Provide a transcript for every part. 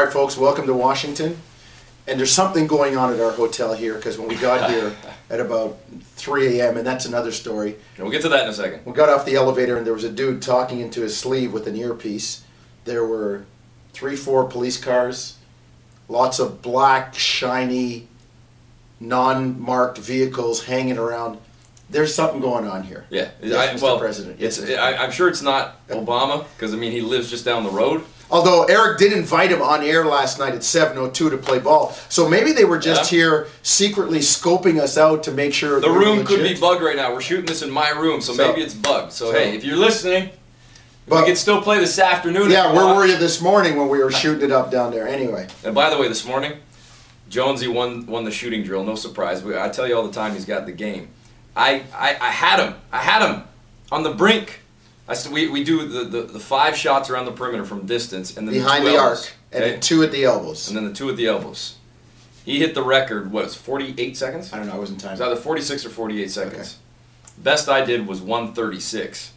right, folks, welcome to Washington. And there's something going on at our hotel here because when we got here at about 3 a.m., and that's another story. And we'll get to that in a second. We got off the elevator and there was a dude talking into his sleeve with an earpiece. There were 3-4 police cars, lots of black, shiny, non-marked vehicles hanging around. There's something going on here. Yeah, Yes, Mr. President. Yes, I'm sure it's not Obama because I mean he lives just down the road. Although Eric did invite him on air last night at 7:02 to play ball, so maybe they were just here secretly scoping us out to make sure the room could be bugged right now. We're shooting this in my room, so maybe it's bugged. So hey, if you're listening, we could still play this afternoon. Yeah, where were you this morning when we were shooting it up down there? Anyway. And by the way, this morning, Jonesy won the shooting drill. No surprise. I tell you all the time, he's got the game. I had him on the brink. We do the 5 shots around the perimeter from distance, and then behind the arc, and then 2 at the elbows, and then the 2 at the elbows. He hit the record. What is 48 seconds? I don't know. I wasn't timed. It was either 46 or 48 seconds. Okay. Best I did was 1:36,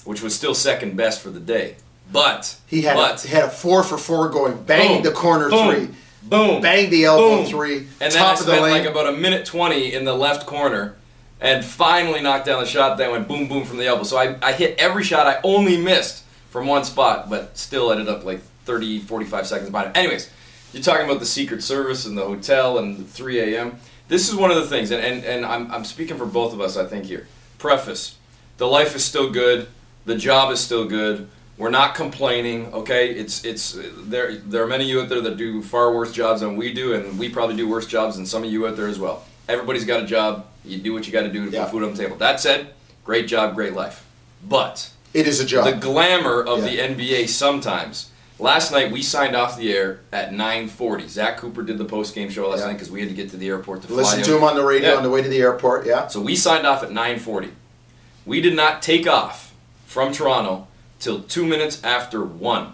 which was still second best for the day. But he had a 4 for 4 going, banged the corner 3, boom, banged the elbow boom. 3, and top then I of the spent lane. like about 1:20 in the left corner. And finally knocked down the shot that went boom, boom from the elbow. So I hit every shot. I only missed from one spot, but still ended up like 30, 45 seconds behind him. Anyways, you're talking about the Secret Service and the hotel and 3 a.m. This is one of the things, and I'm speaking for both of us, I think, here. Preface, the life is still good. The job is still good. We're not complaining, okay? There are many of you out there that do far worse jobs than we do, and we probably do worse jobs than some of you out there as well. Everybody's got a job. You do what you got to do to put food on the table. That said, great job, great life. But it is a job. The glamour of the NBA sometimes. Last night we signed off the air at 9:40. Zach Cooper did the post-game show last night because we had to get to the airport to fly. Listen to him on the radio on the way to the airport. Yeah. So we signed off at 9:40. We did not take off from Toronto till 2 minutes after 1.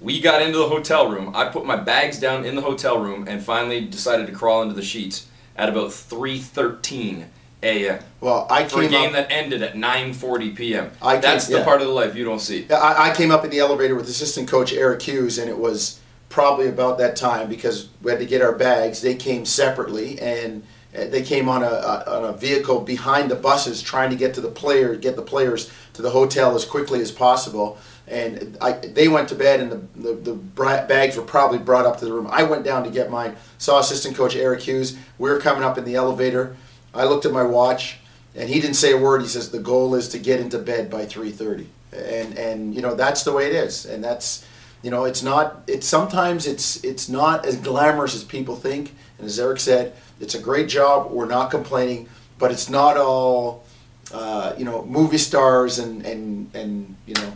We got into the hotel room. I put my bags down in the hotel room and finally decided to crawl into the sheets at about 3:13 a.m. Well, I came for a game up, that ended at 9:40 p.m. That's the part of the life you don't see. I came up in the elevator with assistant coach Eric Hughes, and it was probably about that time because we had to get our bags. They came separately, and they came on a vehicle behind the buses, trying to get the players to the hotel as quickly as possible. And they went to bed, and the bags were probably brought up to the room. I went down to get mine, saw assistant coach Eric Hughes. We were coming up in the elevator. I looked at my watch, and he didn't say a word. He says, the goal is to get into bed by 3:30. And you know, that's the way it is. And that's, you know, sometimes it's not as glamorous as people think. And as Eric said, it's a great job. We're not complaining, but it's not all, you know, movie stars and you know,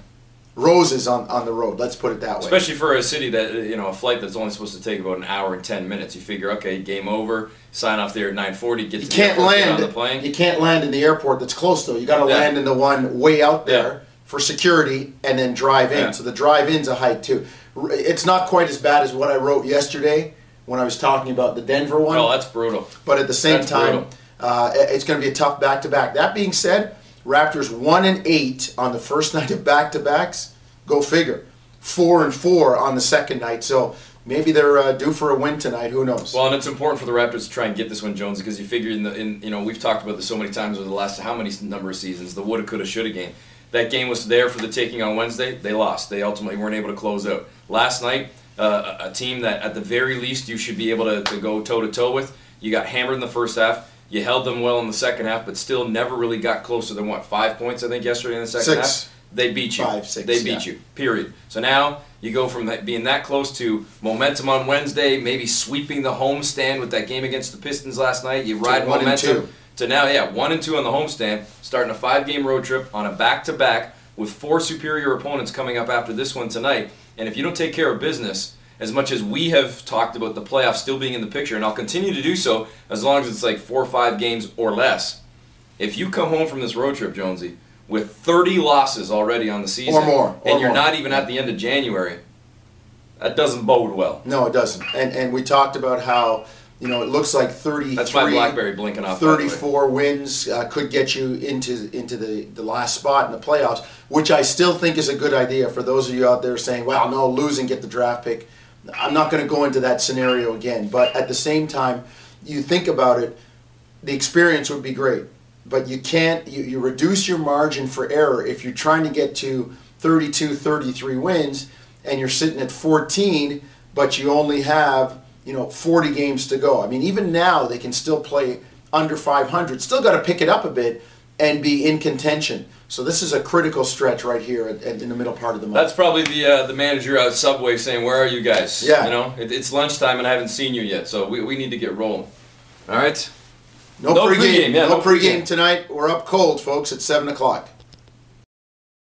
roses on the road. Let's put it that way. Especially for a city that, you know, a flight that's only supposed to take about an hour and 10 minutes. You figure, okay, game over. Sign off there at 9:40. Get to the airport, get on the plane. You can't land in the airport that's close though. You got to land in the one way out there for security and then drive in. So the drive-in's a hike too. It's not quite as bad as what I wrote yesterday when I was talking about the Denver one. Oh, that's brutal. But at the same time, it's going to be a tough back-to-back. That being said, Raptors 1-8 on the first night of back-to-backs. Go figure. 4-4 on the second night. So maybe they're due for a win tonight. Who knows? Well, and it's important for the Raptors to try and get this one, Jones, because you figure you know, we've talked about this so many times over the last how many number of seasons, the woulda, coulda, shoulda game. That game was there for the taking on Wednesday. They lost. They ultimately weren't able to close out. Last night, a team that at the very least you should be able to go toe-to-toe with. You got hammered in the first half. You held them well in the second half, but still never really got closer than, what, 5 points, I think, yesterday in the second half? They beat you. 5, 6, they beat you, period. So now you go from being that close to momentum on Wednesday, maybe sweeping the homestand with that game against the Pistons last night. You ride momentum to now, 1-2 on the homestand, starting a 5-game road trip on a back-to-back with 4 superior opponents coming up after this one tonight. And if you don't take care of business, as much as we have talked about the playoffs still being in the picture, and I'll continue to do so as long as it's like 4 or 5 games or less, if you come home from this road trip, Jonesy, with 30 losses already on the season, or more, and you're not even at the end of January, that doesn't bode well. No, it doesn't. And we talked about how, you know, it looks like 33. That's my BlackBerry blinking off. 34 wins could get you into the last spot in the playoffs, which I still think is a good idea for those of you out there saying, well, no, losing, get the draft pick. I'm not going to go into that scenario again. But at the same time, you think about it, the experience would be great. But you can't, you reduce your margin for error if you're trying to get to 32, 33 wins and you're sitting at 14, but you only have, 40 games to go. I mean, even now they can still play under 500. Still got to pick it up a bit and be in contention. So this is a critical stretch right here in the middle part of the month. That's probably the manager out Subway saying, "Where are you guys?" Yeah. It's lunchtime and I haven't seen you yet, so we need to get rolling. All right. No pregame. No pregame tonight. We're up cold, folks, at 7 o'clock.